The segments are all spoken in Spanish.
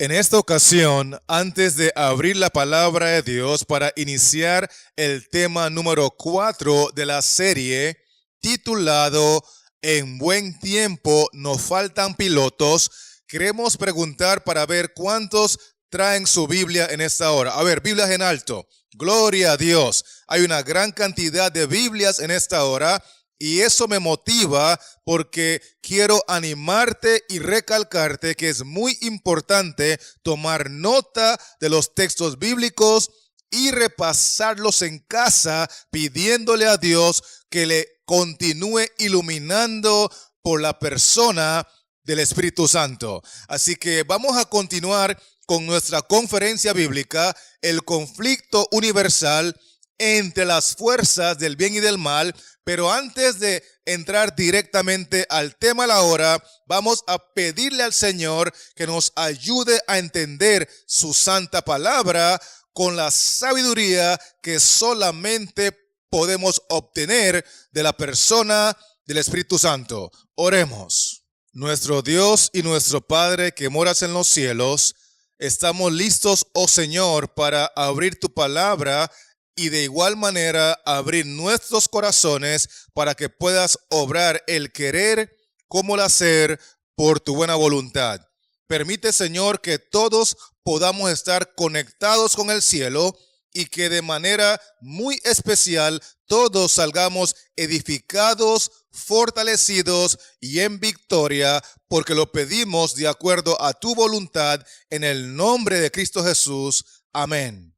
En esta ocasión, antes de abrir la palabra de Dios para iniciar el tema número 4 de la serie, titulado En buen tiempo nos faltan pilotos, queremos preguntar para ver cuántos traen su Biblia en esta hora. A ver, Biblias en alto. Gloria a Dios. Hay una gran cantidad de Biblias en esta hora. Y eso me motiva porque quiero animarte y recalcarte que es muy importante tomar nota de los textos bíblicos y repasarlos en casa pidiéndole a Dios que le continúe iluminando por la persona del Espíritu Santo. Así que vamos a continuar con nuestra conferencia bíblica, el conflicto universal entre las fuerzas del bien y del mal. Pero antes de entrar directamente al tema de la hora, vamos a pedirle al Señor que nos ayude a entender su santa palabra con la sabiduría que solamente podemos obtener de la persona del Espíritu Santo. Oremos. Nuestro Dios y nuestro Padre que moras en los cielos, estamos listos, oh Señor, para abrir tu palabra y de igual manera abrir nuestros corazones para que puedas obrar el querer como el hacer por tu buena voluntad. Permite, Señor, que todos podamos estar conectados con el cielo y que de manera muy especial todos salgamos edificados, fortalecidos y en victoria, porque lo pedimos de acuerdo a tu voluntad en el nombre de Cristo Jesús. Amén.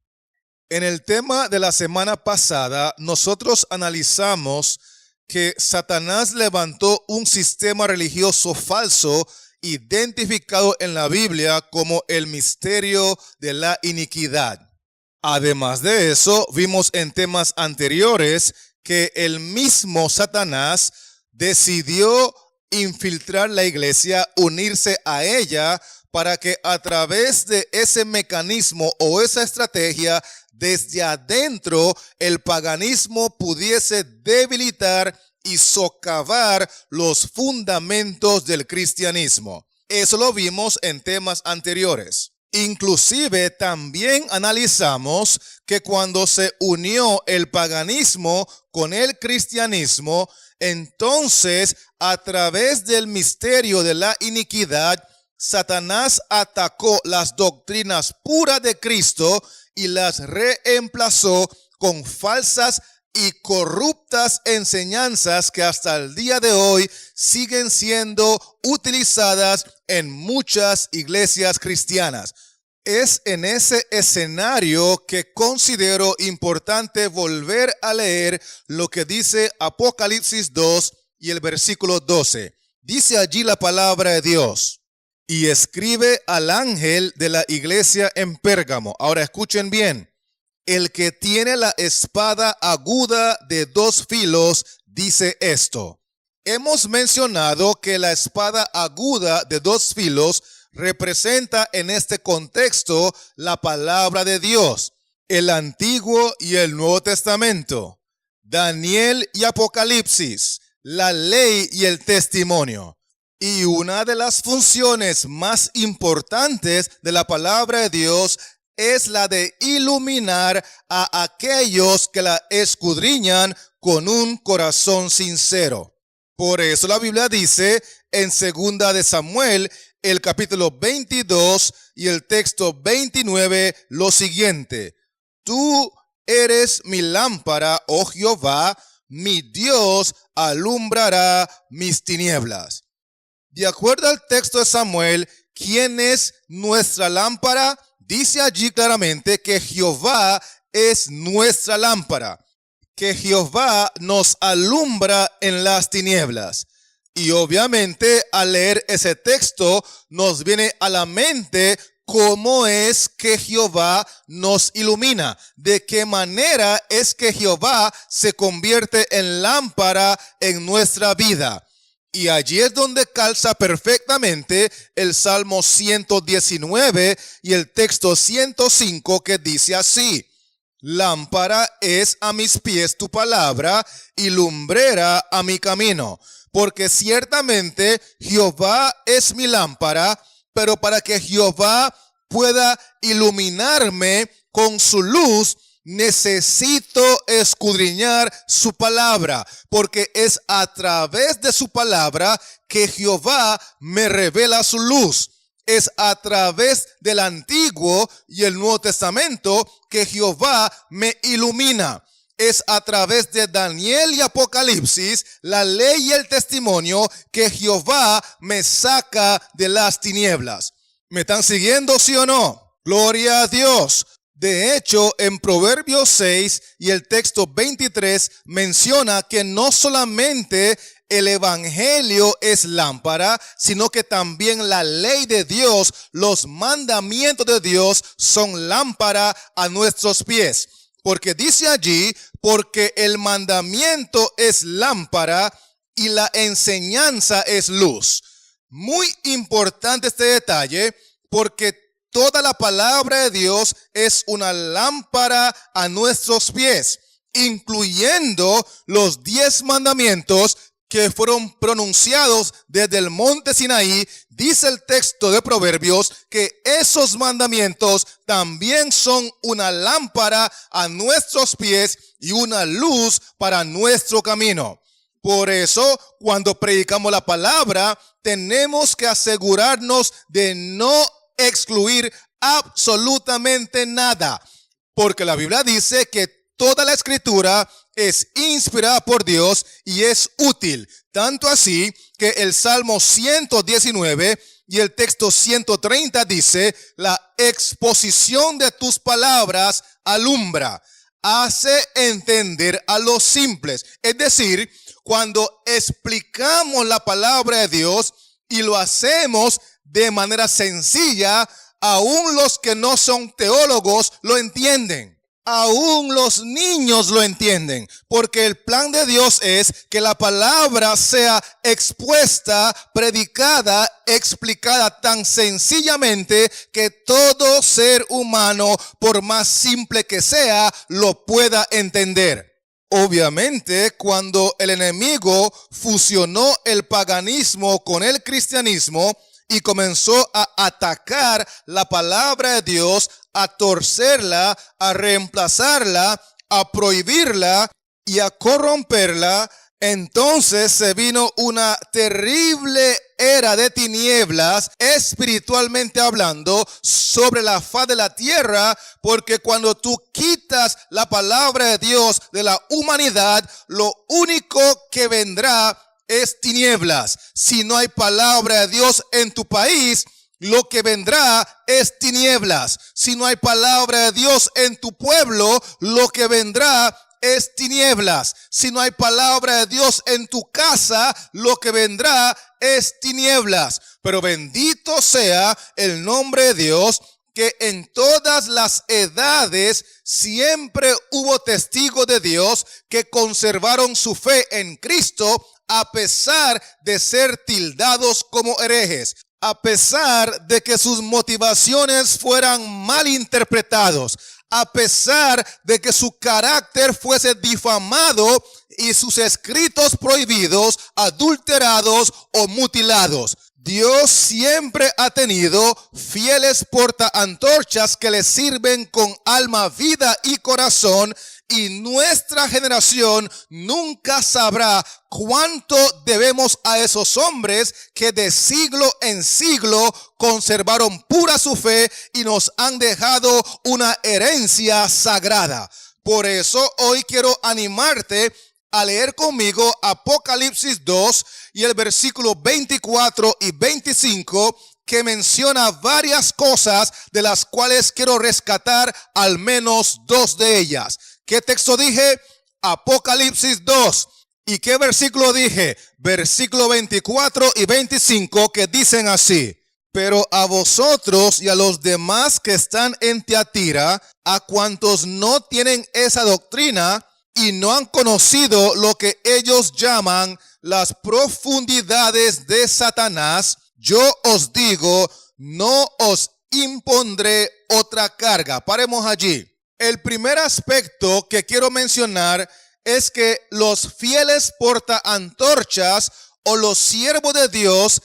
En el tema de la semana pasada, nosotros analizamos que Satanás levantó un sistema religioso falso identificado en la Biblia como el misterio de la iniquidad. Además de eso, vimos en temas anteriores que el mismo Satanás decidió infiltrar la iglesia, unirse a ella, para que a través de ese mecanismo o esa estrategia, desde adentro, el paganismo pudiese debilitar y socavar los fundamentos del cristianismo. Eso lo vimos en temas anteriores. Inclusive también analizamos que cuando se unió el paganismo con el cristianismo, entonces a través del misterio de la iniquidad, Satanás atacó las doctrinas puras de Cristo y las reemplazó con falsas y corruptas enseñanzas que hasta el día de hoy siguen siendo utilizadas en muchas iglesias cristianas. Es en ese escenario que considero importante volver a leer lo que dice Apocalipsis 2 y el versículo 12. Dice allí la palabra de Dios: y escribe al ángel de la iglesia en Pérgamo. Ahora escuchen bien. El que tiene la espada aguda de dos filos dice esto. Hemos mencionado que la espada aguda de dos filos representa en este contexto la palabra de Dios, el Antiguo y el Nuevo Testamento, Daniel y Apocalipsis, la ley y el testimonio. Y una de las funciones más importantes de la palabra de Dios es la de iluminar a aquellos que la escudriñan con un corazón sincero. Por eso la Biblia dice en 2 de Samuel, el capítulo 22 y el texto 29, lo siguiente: tú eres mi lámpara, oh Jehová, mi Dios alumbrará mis tinieblas. De acuerdo al texto de Samuel, ¿quién es nuestra lámpara? Dice allí claramente que Jehová es nuestra lámpara, que Jehová nos alumbra en las tinieblas. Y obviamente al leer ese texto nos viene a la mente cómo es que Jehová nos ilumina, de qué manera es que Jehová se convierte en lámpara en nuestra vida. Y allí es donde calza perfectamente el Salmo 119 y el texto 105, que dice así: lámpara es a mis pies tu palabra y lumbrera a mi camino. Porque ciertamente Jehová es mi lámpara, pero para que Jehová pueda iluminarme con su luz, necesito escudriñar su palabra, porque es a través de su palabra que Jehová me revela su luz. Es a través del Antiguo y el Nuevo Testamento que Jehová me ilumina. Es a través de Daniel y Apocalipsis, la ley y el testimonio, que Jehová me saca de las tinieblas. ¿Me están siguiendo, sí o no? Gloria a Dios. De hecho, en Proverbios 6 y el texto 23 menciona que no solamente el evangelio es lámpara, sino que también la ley de Dios, los mandamientos de Dios son lámpara a nuestros pies. Porque dice allí, porque el mandamiento es lámpara y la enseñanza es luz. Muy importante este detalle, porque toda la palabra de Dios es una lámpara a nuestros pies, incluyendo los 10 mandamientos que fueron pronunciados desde el monte Sinaí. Dice el texto de Proverbios que esos mandamientos también son una lámpara a nuestros pies y una luz para nuestro camino. Por eso, cuando predicamos la palabra, tenemos que asegurarnos de no excluir absolutamente nada, porque la Biblia dice que toda la escritura es inspirada por Dios y es útil. Tanto así que el Salmo 119 y el texto 130 dice, la exposición de tus palabras alumbra, hace entender a los simples. Es decir, cuando explicamos la palabra de Dios y lo hacemos de manera sencilla, aún los que no son teólogos lo entienden. Aún los niños lo entienden, porque el plan de Dios es que la palabra sea expuesta, predicada, explicada tan sencillamente que todo ser humano, por más simple que sea, lo pueda entender. Obviamente, cuando el enemigo fusionó el paganismo con el cristianismo y comenzó a atacar la palabra de Dios, a torcerla, a reemplazarla, a prohibirla y a corromperla, entonces se vino una terrible era de tinieblas, espiritualmente hablando, sobre la faz de la tierra, porque cuando tú quitas la palabra de Dios de la humanidad, lo único que vendrá es tinieblas. Si no hay palabra de Dios en tu país, lo que vendrá es tinieblas. Si no hay palabra de Dios en tu pueblo, lo que vendrá es tinieblas. Si no hay palabra de Dios en tu casa, lo que vendrá es tinieblas. Pero bendito sea el nombre de Dios, que en todas las edades siempre hubo testigos de Dios que conservaron su fe en Cristo, a pesar de ser tildados como herejes, a pesar de que sus motivaciones fueran mal interpretados, a pesar de que su carácter fuese difamado y sus escritos prohibidos, adulterados o mutilados. Dios siempre ha tenido fieles portaantorchas que le sirven con alma, vida y corazón, y nuestra generación nunca sabrá cuánto debemos a esos hombres que de siglo en siglo conservaron pura su fe y nos han dejado una herencia sagrada. Por eso hoy quiero animarte a leer conmigo Apocalipsis 2 y el versículo 24 y 25, que menciona varias cosas de las cuales quiero rescatar al menos 2 de ellas. ¿Qué texto dije? Apocalipsis 2. ¿Y qué versículo dije? Versículo 24 y 25, que dicen así: pero a vosotros y a los demás que están en Tiatira, a cuantos no tienen esa doctrina y no han conocido lo que ellos llaman las profundidades de Satanás, yo os digo, no os impondré otra carga. Paremos allí. El primer aspecto que quiero mencionar es que los fieles portaantorchas o los siervos de Dios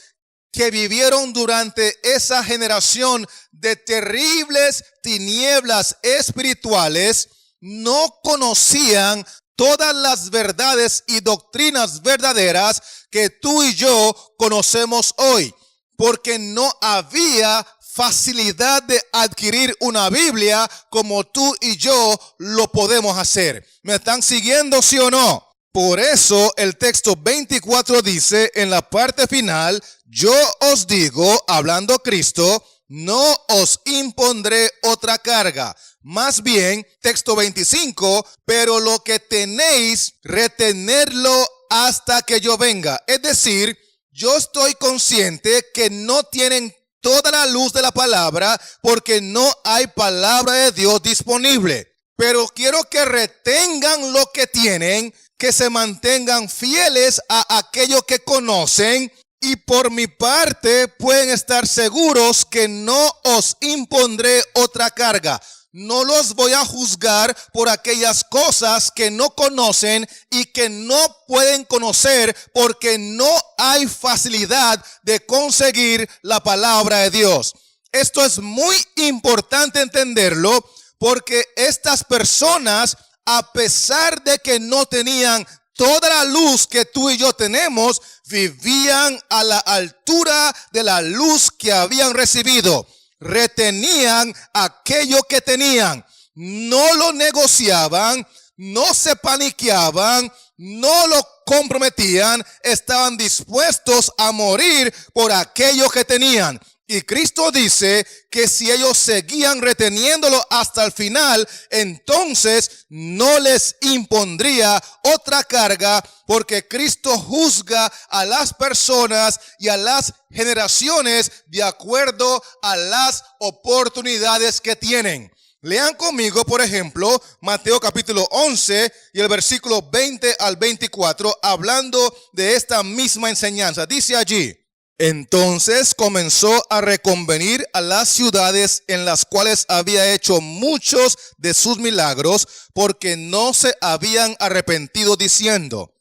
que vivieron durante esa generación de terribles tinieblas espirituales, no conocían todas las verdades y doctrinas verdaderas que tú y yo conocemos hoy, porque no había facilidad de adquirir una Biblia como tú y yo lo podemos hacer. ¿Me están siguiendo, sí o no? Por eso el texto 24 dice en la parte final: yo os digo, hablando Cristo, no os impondré otra carga. Más bien, texto 25, pero lo que tenéis, retenerlo hasta que yo venga. Es decir, yo estoy consciente que no tienen toda la luz de la palabra porque no hay palabra de Dios disponible. Pero quiero que retengan lo que tienen, que se mantengan fieles a aquello que conocen, y por mi parte pueden estar seguros que no os impondré otra carga. No los voy a juzgar por aquellas cosas que no conocen y que no pueden conocer porque no hay facilidad de conseguir la palabra de Dios. Esto es muy importante entenderlo porque estas personas, a pesar de que no tenían toda la luz que tú y yo tenemos, vivían a la altura de la luz que habían recibido. Retenían aquello que tenían, no lo negociaban, no se paniqueaban, no lo comprometían, estaban dispuestos a morir por aquello que tenían. Y Cristo dice que si ellos seguían reteniéndolo hasta el final, entonces no les impondría otra carga, porque Cristo juzga a las personas y a las generaciones de acuerdo a las oportunidades que tienen. Lean conmigo, por ejemplo, Mateo capítulo 11 y el versículo 20 al 24, hablando de esta misma enseñanza. Dice allí: entonces comenzó a reconvenir a las ciudades en las cuales había hecho muchos de sus milagros, porque no se habían arrepentido, diciendo: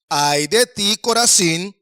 ay de ti, Corazín,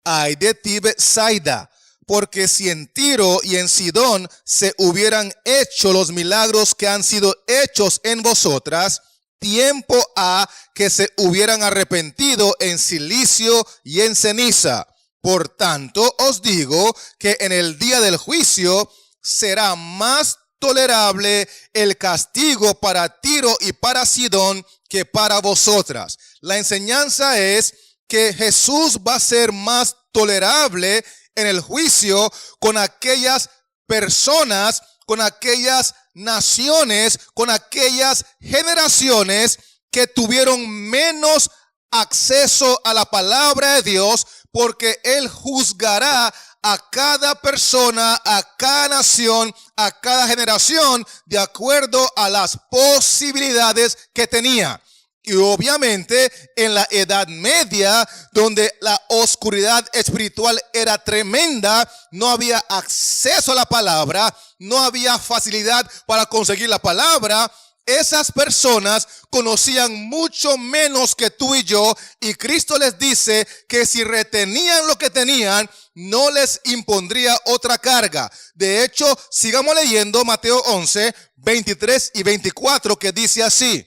ay de ti, Betsaida, porque si en Tiro y en Sidón se hubieran hecho los milagros que han sido hechos en vosotras, tiempo ha que se hubieran arrepentido en silicio y en ceniza. Por tanto, os digo que en el día del juicio será más tolerable el castigo para Tiro y para Sidón que para vosotras. La enseñanza es que Jesús va a ser más tolerable en el juicio con aquellas personas, con aquellas naciones, con aquellas generaciones que tuvieron menos acceso a la palabra de Dios, porque Él juzgará a cada persona, a cada nación, a cada generación, de acuerdo a las posibilidades que tenía. Y obviamente en la Edad Media, donde la oscuridad espiritual era tremenda, no había acceso a la palabra, no había facilidad para conseguir la palabra. Esas personas conocían mucho menos que tú y yo, y Cristo les dice que si retenían lo que tenían, no les impondría otra carga. De hecho, sigamos leyendo Mateo 11, 23 y 24, que dice así: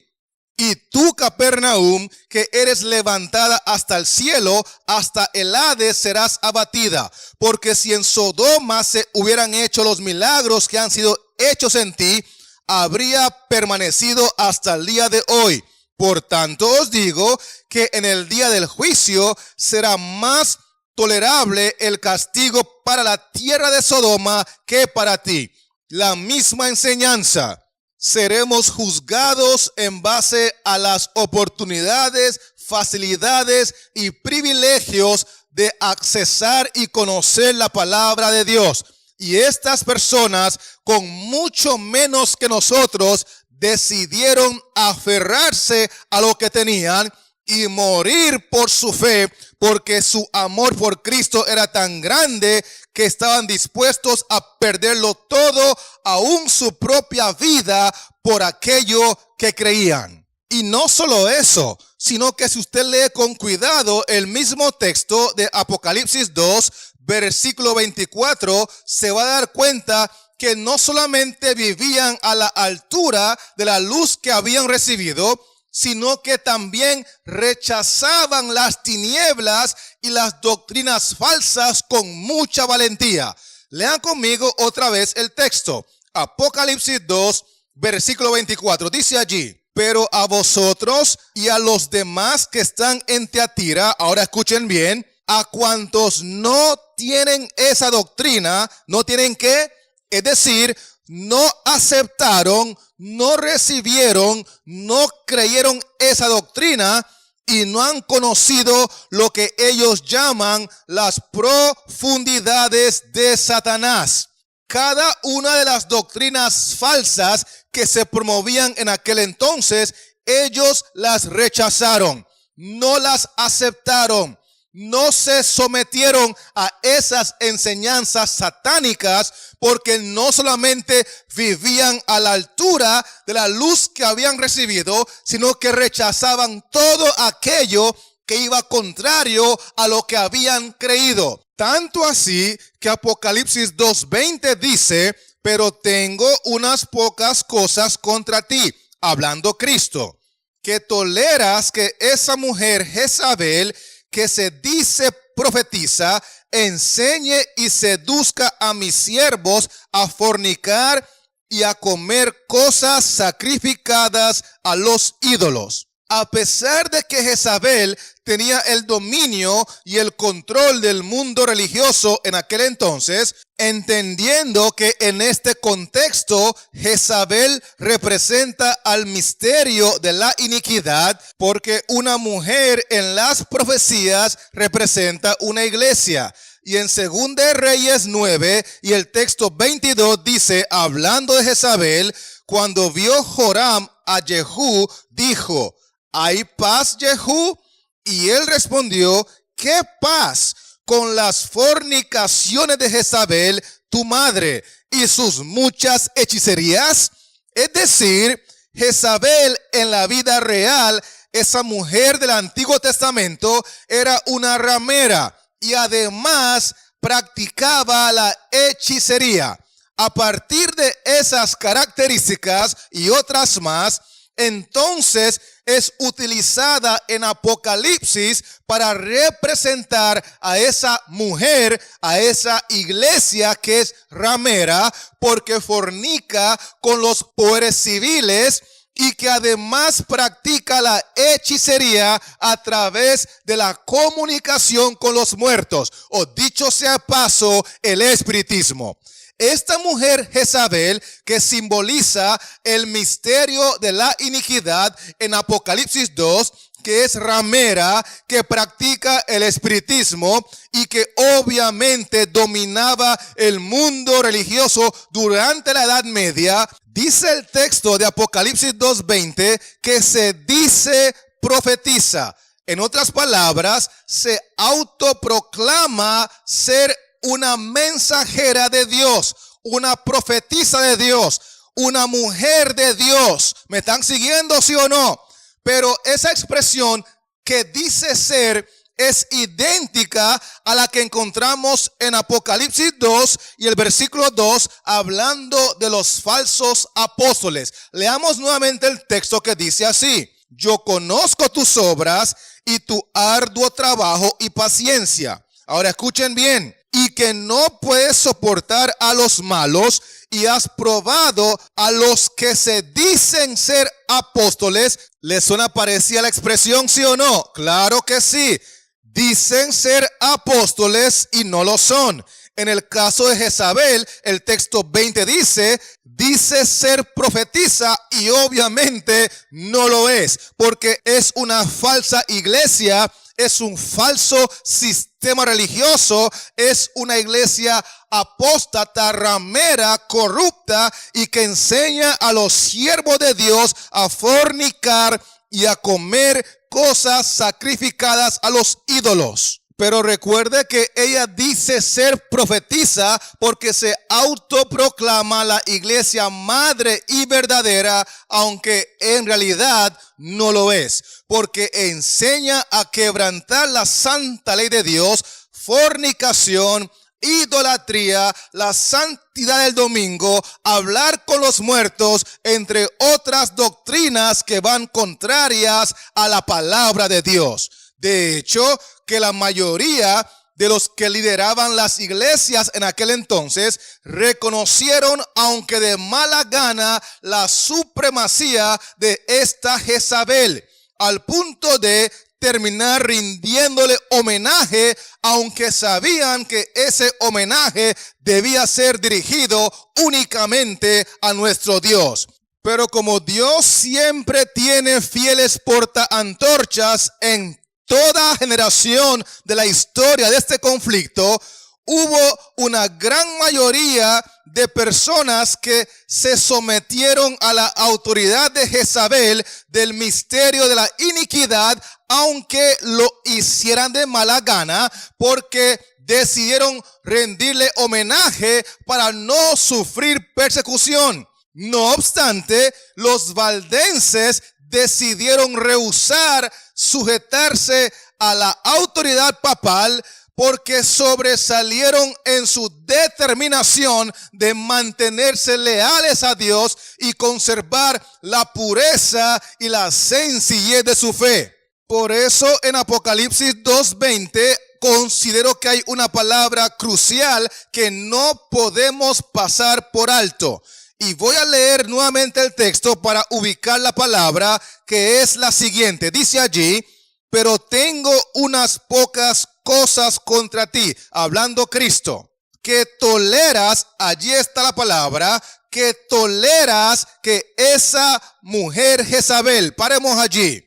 y tú, Capernaum, que eres levantada hasta el cielo, hasta el Hades serás abatida. Porque si en Sodoma se hubieran hecho los milagros que han sido hechos en ti, habría permanecido hasta el día de hoy. Por tanto os digo que en el día del juicio será más tolerable el castigo para la tierra de Sodoma que para ti. La misma enseñanza. Seremos juzgados en base a las oportunidades, facilidades y privilegios de accesar y conocer la palabra de Dios. Y estas personas, con mucho menos que nosotros, decidieron aferrarse a lo que tenían y morir por su fe, porque su amor por Cristo era tan grande que estaban dispuestos a perderlo todo, aún su propia vida, por aquello que creían. Y no solo eso, sino que si usted lee con cuidado el mismo texto de Apocalipsis 2, versículo 24, se va a dar cuenta que no solamente vivían a la altura de la luz que habían recibido, sino que también rechazaban las tinieblas y las doctrinas falsas con mucha valentía. Lean conmigo otra vez el texto. Apocalipsis 2, versículo 24. Dice allí: pero a vosotros y a los demás que están en Tiatira, ahora escuchen bien, a cuantos no tienen esa doctrina, no tienen qué, es decir, no aceptaron, no recibieron, no creyeron esa doctrina y no han conocido lo que ellos llaman las profundidades de Satanás. Cada una de las doctrinas falsas que se promovían en aquel entonces, ellos las rechazaron, no las aceptaron, no se sometieron a esas enseñanzas satánicas, porque no solamente vivían a la altura de la luz que habían recibido, sino que rechazaban todo aquello que iba contrario a lo que habían creído. Tanto así que Apocalipsis 2:20 dice: pero tengo unas pocas cosas contra ti, hablando Cristo, que toleras que esa mujer Jezabel, que se dice profetiza, enseñe y seduzca a mis siervos a fornicar y a comer cosas sacrificadas a los ídolos. A pesar de que Jezabel tenía el dominio y el control del mundo religioso en aquel entonces, entendiendo que en este contexto Jezabel representa al misterio de la iniquidad, porque una mujer en las profecías representa una iglesia. Y en 2 Reyes 9 y el texto 22 dice, hablando de Jezabel, cuando vio Joram a Jehú, dijo: ¿hay paz, Jehú? Y él respondió: ¿qué paz? Con las fornicaciones de Jezabel, tu madre, y sus muchas hechicerías. Es decir, Jezabel en la vida real, esa mujer del Antiguo Testamento, era una ramera y además practicaba la hechicería. A partir de esas características y otras más, entonces es utilizada en Apocalipsis para representar a esa mujer, a esa iglesia que es ramera, porque fornica con los poderes civiles y que además practica la hechicería a través de la comunicación con los muertos, o dicho sea paso, el espiritismo. Esta mujer Jezabel, que simboliza el misterio de la iniquidad en Apocalipsis 2, que es ramera, que practica el espiritismo y que obviamente dominaba el mundo religioso durante la Edad Media, dice el texto de Apocalipsis 2:20 que se dice profetiza. En otras palabras, se autoproclama ser una mensajera de Dios, una profetisa de Dios, una mujer de Dios. ¿Me están siguiendo, sí o no? Pero esa expresión que dice ser es idéntica a la que encontramos en Apocalipsis 2 y el versículo 2, hablando de los falsos apóstoles. Leamos nuevamente el texto que dice así: yo conozco tus obras y tu arduo trabajo y paciencia. Ahora escuchen bien. Y que no puedes soportar a los malos, y has probado a los que se dicen ser apóstoles. ¿Les suena parecida la expresión, sí o no? Claro que sí. Dicen ser apóstoles y no lo son. En el caso de Jezabel, el texto 20 dice ser profetisa y obviamente no lo es, porque es una falsa iglesia, es un falso sistema religioso, es una iglesia apóstata, ramera, corrupta y que enseña a los siervos de Dios a fornicar y a comer cosas sacrificadas a los ídolos. Pero recuerde que ella dice ser profetisa porque se autoproclama la iglesia madre y verdadera, aunque en realidad no lo es, porque enseña a quebrantar la santa ley de Dios, fornicación, idolatría, la santa santidad del domingo, hablar con los muertos, entre otras doctrinas que van contrarias a la palabra de Dios. De hecho, que la mayoría de los que lideraban las iglesias en aquel entonces reconocieron, aunque de mala gana, la supremacía de esta Jezabel, al punto de terminar rindiéndole homenaje, aunque sabían que ese homenaje debía ser dirigido únicamente a nuestro Dios. Pero como Dios siempre tiene fieles portaantorchas en toda generación de la historia de este conflicto, hubo una gran mayoría de personas que se sometieron a la autoridad de Jezabel del misterio de la iniquidad, aunque lo hicieran de mala gana, porque decidieron rendirle homenaje para no sufrir persecución. No obstante, los valdenses decidieron rehusar sujetarse a la autoridad papal porque sobresalieron en su determinación de mantenerse leales a Dios y conservar la pureza y la sencillez de su fe. Por eso en Apocalipsis 2:20 considero que hay una palabra crucial que no podemos pasar por alto. Y voy a leer nuevamente el texto para ubicar la palabra, que es la siguiente. Dice allí: pero tengo unas pocas cosas contra ti, hablando Cristo, que toleras, allí está la palabra, que toleras que esa mujer Jezabel, paremos allí.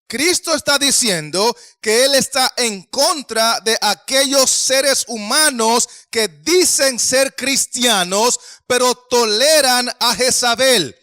Cristo está diciendo que Él está en contra de aquellos seres humanos que dicen ser cristianos, pero toleran a Jezabel.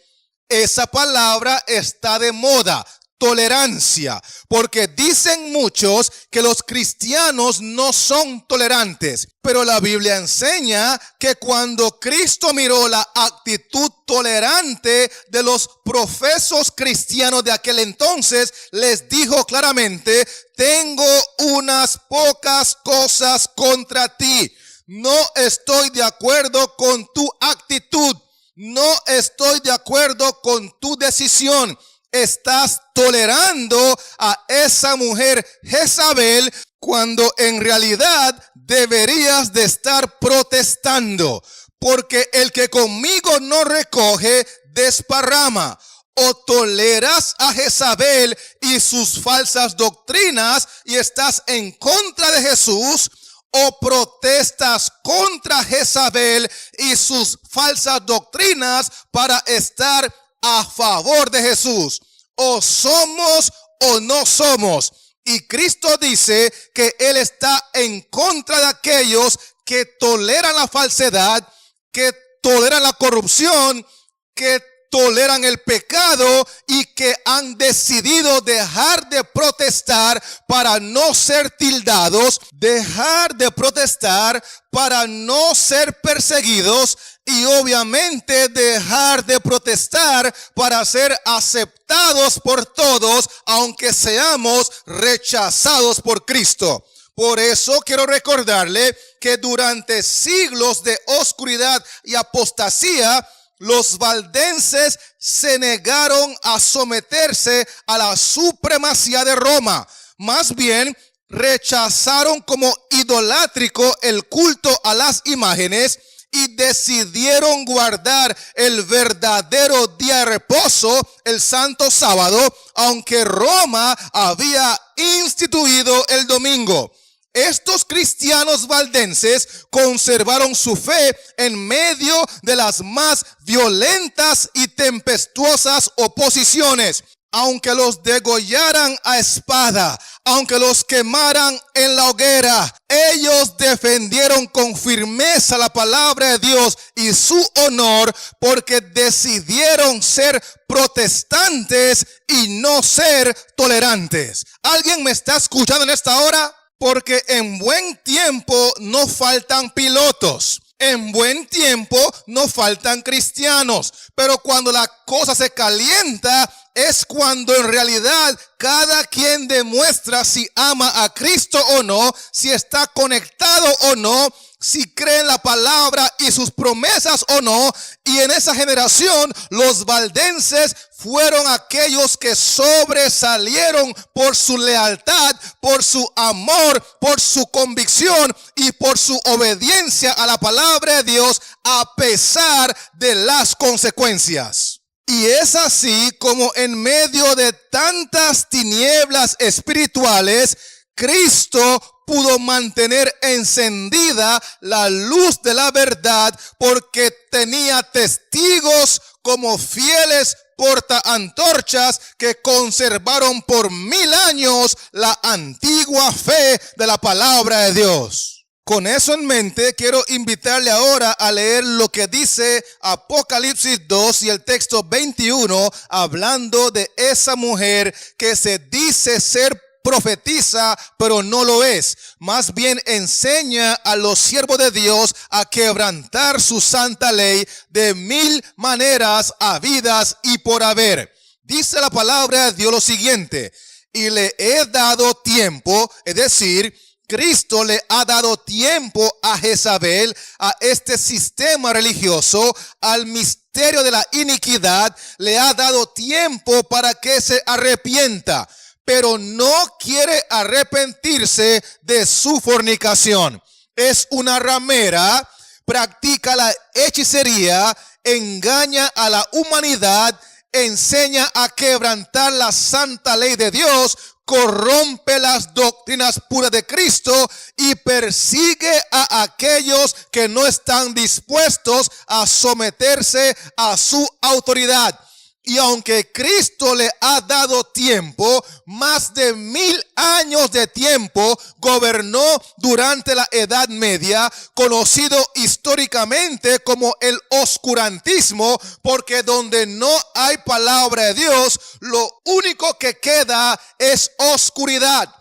Esa palabra está de moda, tolerancia, porque dicen muchos que los cristianos no son tolerantes, pero la Biblia enseña que cuando Cristo miró la actitud tolerante de los profesos cristianos de aquel entonces, les dijo claramente: tengo unas pocas cosas contra ti. No estoy de acuerdo con tu actitud, no estoy de acuerdo con tu decisión. Estás tolerando a esa mujer Jezabel cuando en realidad deberías de estar protestando, porque el que conmigo no recoge, desparrama. O toleras a Jezabel y sus falsas doctrinas y estás en contra de Jesús, o protestas contra Jezabel y sus falsas doctrinas para estar a favor de Jesús. O somos o no somos. Y Cristo dice que Él está en contra de aquellos que toleran la falsedad, que toleran la corrupción, que toleran el pecado y que han decidido dejar de protestar para no ser tildados, dejar de protestar para no ser perseguidos y obviamente dejar de protestar para ser aceptados por todos, aunque seamos rechazados por Cristo. Por eso quiero recordarle que durante siglos de oscuridad y apostasía, los valdenses se negaron a someterse a la supremacía de Roma. Más bien, rechazaron como idolátrico el culto a las imágenes y decidieron guardar el verdadero día de reposo, el santo sábado, aunque Roma había instituido el domingo. Estos cristianos valdenses conservaron su fe en medio de las más violentas y tempestuosas oposiciones. Aunque los degollaran a espada, aunque los quemaran en la hoguera, ellos defendieron con firmeza la palabra de Dios y su honor, porque decidieron ser protestantes y no ser tolerantes. ¿Alguien me está escuchando en esta hora? Porque en buen tiempo no faltan pilotos. En buen tiempo no faltan cristianos. Pero cuando la cosa se calienta, es cuando en realidad cada quien demuestra si ama a Cristo o no, si está conectado o no, si creen la palabra y sus promesas o no. Y en esa generación los valdenses fueron aquellos que sobresalieron por su lealtad, por su amor, por su convicción y por su obediencia a la palabra de Dios a pesar de las consecuencias. Y es así como en medio de tantas tinieblas espirituales, Cristo pudo mantener encendida la luz de la verdad porque tenía testigos como fieles portaantorchas que conservaron por 1000 años la antigua fe de la palabra de Dios. Con eso en mente, quiero invitarle ahora a leer lo que dice Apocalipsis 2 y el texto 21, hablando de esa mujer que se dice ser profetiza, pero no lo es. Más bien enseña a los siervos de Dios a quebrantar su santa ley de 1000 maneras habidas y por haber. Dice la palabra de Dios lo siguiente: y le he dado tiempo, es decir, Cristo le ha dado tiempo a Jezabel, a este sistema religioso, al misterio de la iniquidad, le ha dado tiempo para que se arrepienta, pero no quiere arrepentirse de su fornicación. Es una ramera, practica la hechicería, engaña a la humanidad, enseña a quebrantar la santa ley de Dios, corrompe las doctrinas puras de Cristo y persigue a aquellos que no están dispuestos a someterse a su autoridad. Y aunque Cristo le ha dado tiempo, más de 1000 años de tiempo, gobernó durante la Edad Media, conocido históricamente como el oscurantismo, porque donde no hay palabra de Dios, lo único que queda es oscuridad.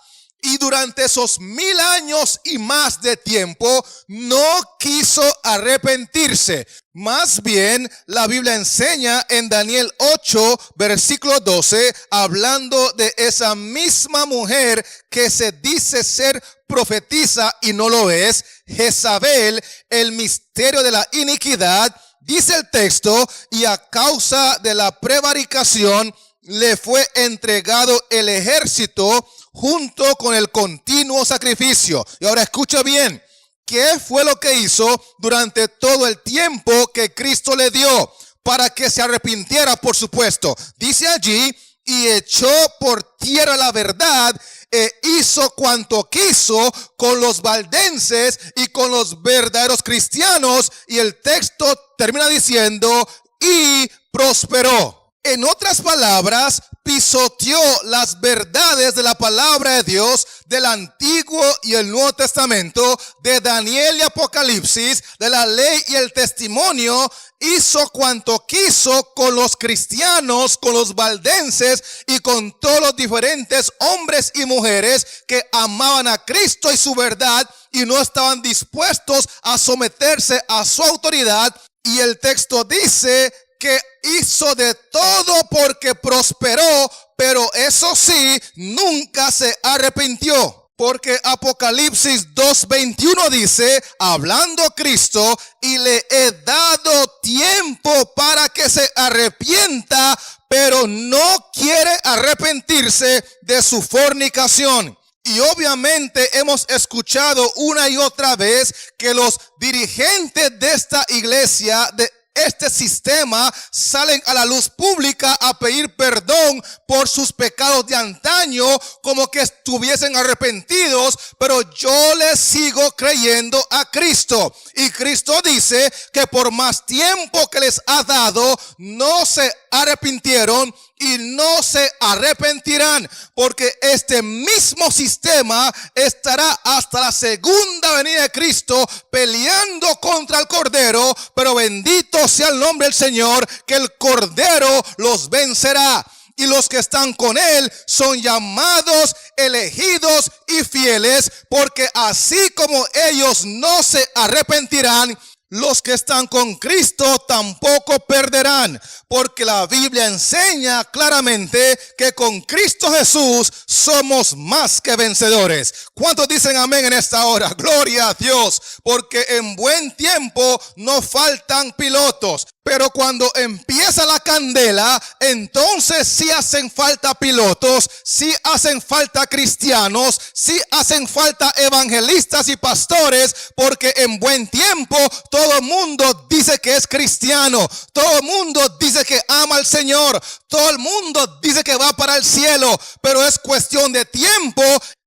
Y durante esos 1000 años y más de tiempo no quiso arrepentirse. Más bien, la Biblia enseña en Daniel 8, versículo 12, hablando de esa misma mujer que se dice ser profetiza y no lo es, Jezabel, el misterio de la iniquidad, dice el texto, y a causa de la prevaricación le fue entregado el ejército junto con el continuo sacrificio. Y ahora escucha bien, ¿qué fue lo que hizo durante todo el tiempo que Cristo le dio? Para que se arrepintiera, por supuesto. Dice allí, y echó por tierra la verdad, e hizo cuanto quiso con los valdenses y con los verdaderos cristianos. Y el texto termina diciendo, y prosperó. En otras palabras, pisoteó las verdades de la palabra de Dios del Antiguo y el Nuevo Testamento, de Daniel y Apocalipsis, de la ley y el testimonio. Hizo cuanto quiso con los cristianos, con los valdenses y con todos los diferentes hombres y mujeres que amaban a Cristo y su verdad y no estaban dispuestos a someterse a su autoridad. Y el texto dice que hizo de todo porque prosperó, pero eso sí, nunca se arrepintió. Porque Apocalipsis 2:21 dice, hablando Cristo, y le he dado tiempo para que se arrepienta, pero no quiere arrepentirse de su fornicación. Y obviamente hemos escuchado una y otra vez que los dirigentes de esta iglesia, de este sistema, salen a la luz pública a pedir perdón por sus pecados de antaño, como que estuviesen arrepentidos, pero yo les sigo creyendo a Cristo. Y Cristo dice que por más tiempo que les ha dado, no se arrepintieron y no se arrepentirán, porque este mismo sistema estará hasta la segunda venida de Cristo peleando contra el Cordero, pero bendito sea el nombre del Señor, que el Cordero los vencerá. Y los que están con él son llamados, elegidos y fieles, porque así como ellos no se arrepentirán, los que están con Cristo tampoco perderán, porque la Biblia enseña claramente que con Cristo Jesús somos más que vencedores. ¿Cuántos dicen amén en esta hora? Gloria a Dios, porque en buen tiempo no faltan pilotos. Pero cuando empieza la candela, entonces sí hacen falta pilotos, sí hacen falta cristianos, sí hacen falta evangelistas y pastores, porque en buen tiempo todo el mundo dice que es cristiano, todo el mundo dice que ama al Señor, todo el mundo dice que va para el cielo, pero es cuestión de tiempo.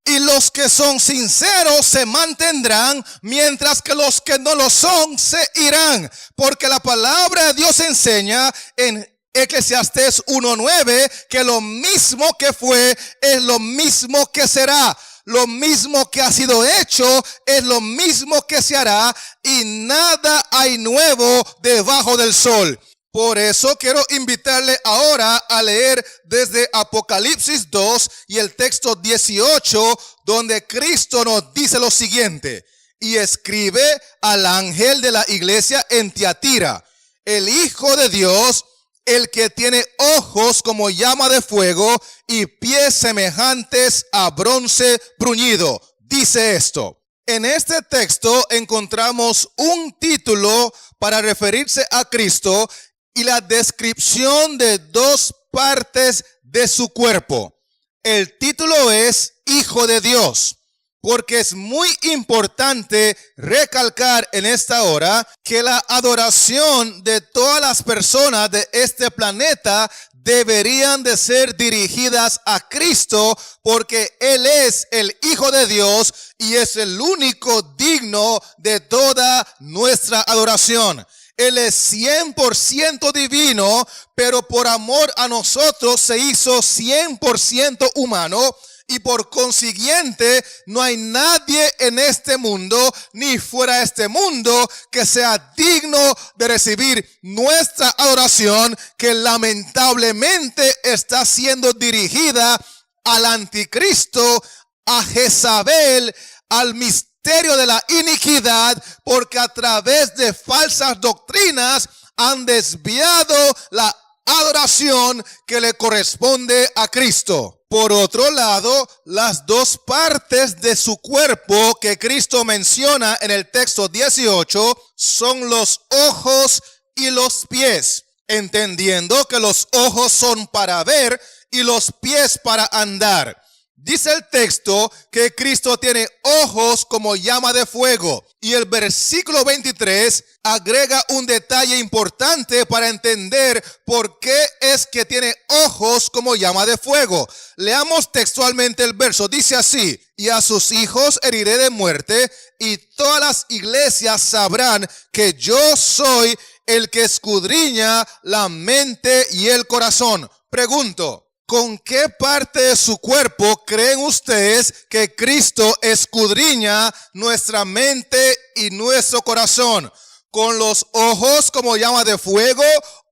Y los que son sinceros se mantendrán, mientras que los que no lo son se irán. Porque la palabra de Dios enseña en Eclesiastés 1:9 que lo mismo que fue es lo mismo que será. Lo mismo que ha sido hecho es lo mismo que se hará, y nada hay nuevo debajo del sol. Por eso quiero invitarle ahora a leer desde Apocalipsis 2 y el texto 18, donde Cristo nos dice lo siguiente: y escribe al ángel de la iglesia en Tiatira, el Hijo de Dios, el que tiene ojos como llama de fuego y pies semejantes a bronce bruñido, dice esto. En este texto encontramos un título para referirse a Cristo y la descripción de dos partes de su cuerpo. El título es Hijo de Dios, porque es muy importante recalcar en esta hora que la adoración de todas las personas de este planeta deberían de ser dirigidas a Cristo, porque Él es el Hijo de Dios y es el único digno de toda nuestra adoración. Él es 100% divino, pero por amor a nosotros se hizo 100% humano, y por consiguiente no hay nadie en este mundo ni fuera de este mundo que sea digno de recibir nuestra adoración, que lamentablemente está siendo dirigida al anticristo, a Jezabel, al misterio de la iniquidad, porque a través de falsas doctrinas han desviado la adoración que le corresponde a Cristo. Por otro lado, las dos partes de su cuerpo que Cristo menciona en el texto 18 son los ojos y los pies, entendiendo que los ojos son para ver y los pies para andar. Dice el texto que Cristo tiene ojos como llama de fuego, y el versículo 23 agrega un detalle importante para entender por qué es que tiene ojos como llama de fuego. Leamos textualmente el verso, dice así: y a sus hijos heriré de muerte, y todas las iglesias sabrán que yo soy el que escudriña la mente y el corazón. Pregunto, ¿con qué parte de su cuerpo creen ustedes que Cristo escudriña nuestra mente y nuestro corazón? ¿Con los ojos como llama de fuego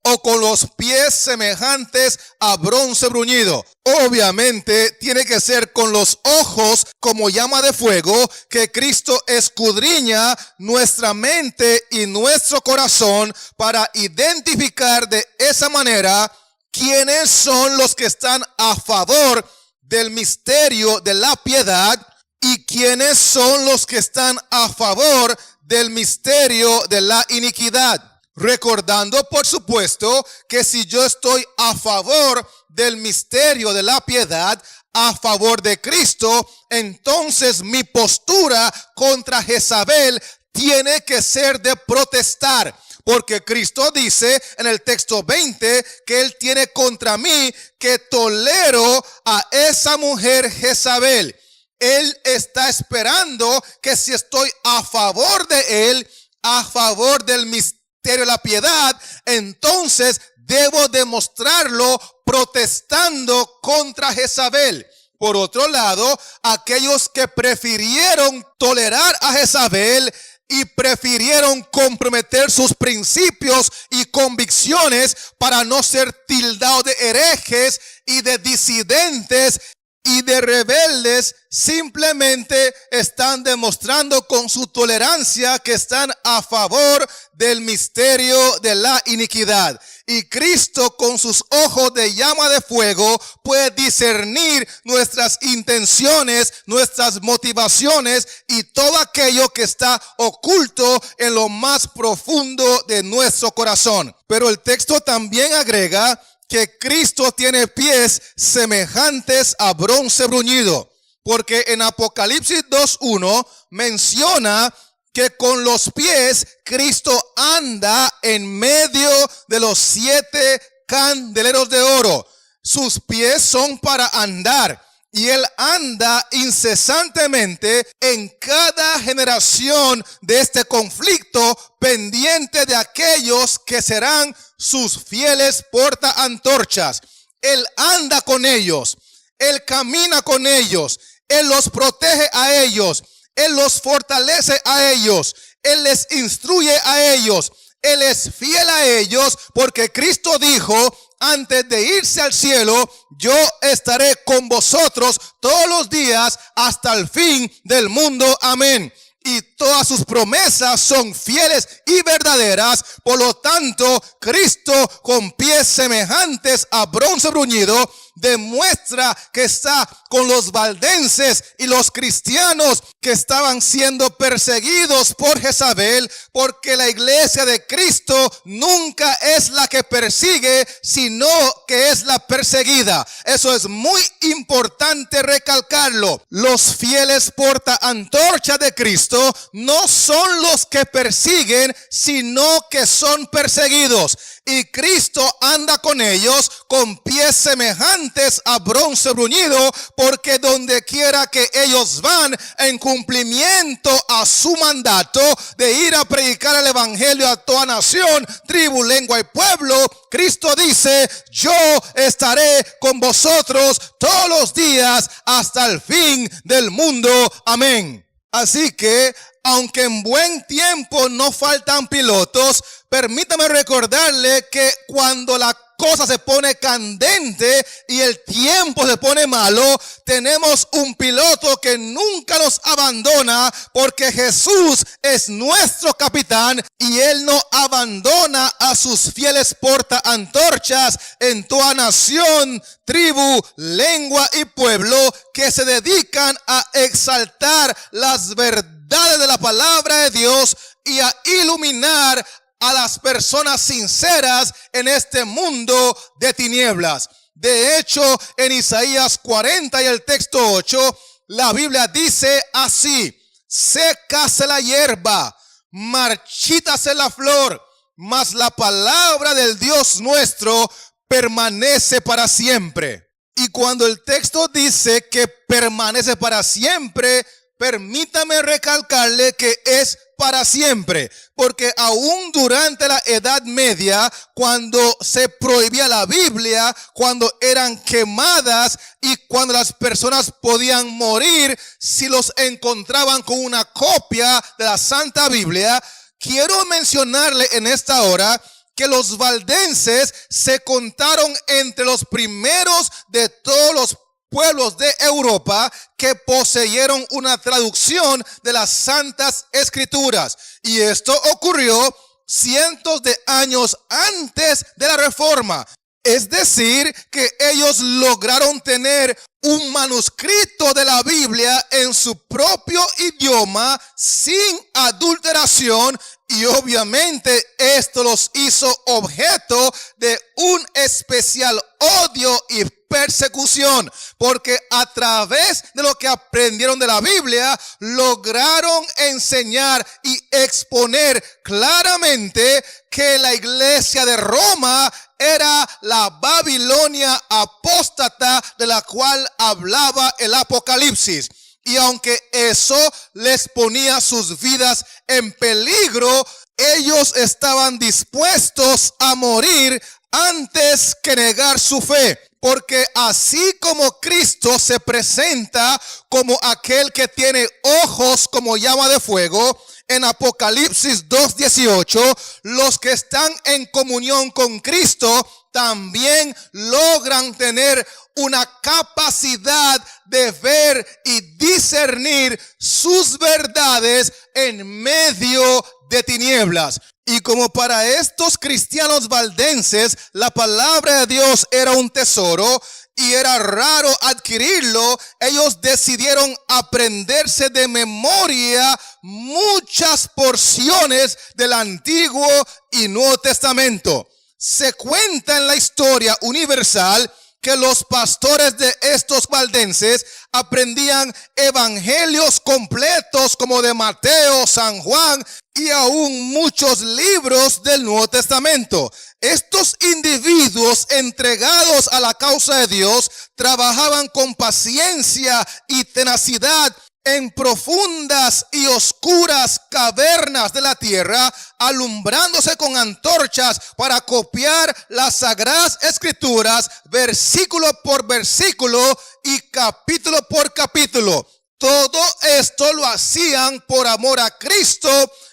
o con los pies semejantes a bronce bruñido? Obviamente tiene que ser con los ojos como llama de fuego que Cristo escudriña nuestra mente y nuestro corazón, para identificar de esa manera quiénes son los que están a favor del misterio de la piedad y quiénes son los que están a favor del misterio de la iniquidad. Recordando, por supuesto, que si yo estoy a favor del misterio de la piedad, a favor de Cristo, entonces mi postura contra Jezabel tiene que ser de protestar. Porque Cristo dice en el texto 20 que Él tiene contra mí que tolero a esa mujer Jezabel. Él está esperando que si estoy a favor de Él, a favor del misterio de la piedad, entonces debo demostrarlo protestando contra Jezabel. Por otro lado, aquellos que prefirieron tolerar a Jezabel y prefirieron comprometer sus principios y convicciones para no ser tildados de herejes y de disidentes, y de rebeldes simplemente están demostrando con su tolerancia que están a favor del misterio de la iniquidad. Y Cristo con sus ojos de llama de fuego puede discernir nuestras intenciones, nuestras motivaciones y todo aquello que está oculto en lo más profundo de nuestro corazón. Pero el texto también agrega que Cristo tiene pies semejantes a bronce bruñido, porque en Apocalipsis 2:1 menciona que con los pies Cristo anda en medio de los 7 candeleros de oro. Sus pies son para andar y Él anda incesantemente en cada generación de este conflicto, pendiente de aquellos que serán sus fieles portaantorchas. Él anda con ellos, Él camina con ellos, Él los protege a ellos, Él los fortalece a ellos, Él les instruye a ellos, Él es fiel a ellos, porque Cristo dijo antes de irse al cielo: yo estaré con vosotros todos los días hasta el fin del mundo. Amén. Y todas sus promesas son fieles y verdaderas. Por lo tanto, Cristo, con pies semejantes a bronce bruñido, demuestra que está con los valdenses y los cristianos que estaban siendo perseguidos por Jezabel, porque la iglesia de Cristo nunca es la que persigue, sino que es la perseguida. Eso es muy importante recalcarlo. Los fieles portaantorchas de Cristo no son los que persiguen, sino que son perseguidos. Y Cristo anda con ellos con pies semejantes a bronce bruñido, porque donde quiera que ellos van en cumplimiento a su mandato de ir a predicar el evangelio a toda nación, tribu, lengua y pueblo, Cristo dice: yo estaré con vosotros todos los días hasta el fin del mundo. Amén. Así que, aunque en buen tiempo no faltan pilotos, permítame recordarle que cuando la cosa se pone candente y el tiempo se pone malo, tenemos un piloto que nunca nos abandona, porque Jesús es nuestro capitán y Él no abandona a sus fieles portaantorchas en toda nación, tribu, lengua y pueblo, que se dedican a exaltar las verdades de la palabra de Dios y a iluminar a las personas sinceras en este mundo de tinieblas. De hecho, en Isaías 40 y el texto 8, la Biblia dice así: sécase la hierba, marchítase la flor, mas la palabra del Dios nuestro permanece para siempre. Y cuando el texto dice que permanece para siempre, permítame recalcarle que es para siempre, porque aún durante la Edad Media, cuando se prohibía la Biblia, cuando eran quemadas y cuando las personas podían morir si los encontraban con una copia de la Santa Biblia, quiero mencionarle en esta hora que los valdenses se contaron entre los primeros de todos los pueblos de Europa que poseyeron una traducción de las Santas Escrituras. Y esto ocurrió cientos de años antes de la Reforma. Es decir, que ellos lograron tener un manuscrito de la Biblia en su propio idioma sin adulteración, y obviamente esto los hizo objeto de un especial odio y persecución, porque a través de lo que aprendieron de la Biblia, lograron enseñar y exponer claramente que la iglesia de Roma era la Babilonia apóstata de la cual hablaba el Apocalipsis. Y aunque eso les ponía sus vidas en peligro, ellos estaban dispuestos a morir antes que negar su fe. Porque así como Cristo se presenta como aquel que tiene ojos como llama de fuego, en Apocalipsis 2:18, los que están en comunión con Cristo también logran tener una capacidad de ver y discernir sus verdades en medio de tinieblas. Y como para estos cristianos valdenses la palabra de Dios era un tesoro y era raro adquirirlo, ellos decidieron aprenderse de memoria muchas porciones del Antiguo y Nuevo Testamento. Se cuenta en la historia universal que los pastores de estos valdenses aprendían evangelios completos como de Mateo, San Juan y aún muchos libros del Nuevo Testamento. Estos individuos entregados a la causa de Dios trabajaban con paciencia y tenacidad en profundas y oscuras cavernas de la tierra, alumbrándose con antorchas para copiar las sagradas escrituras, versículo por versículo y capítulo por capítulo. Todo esto lo hacían por amor a Cristo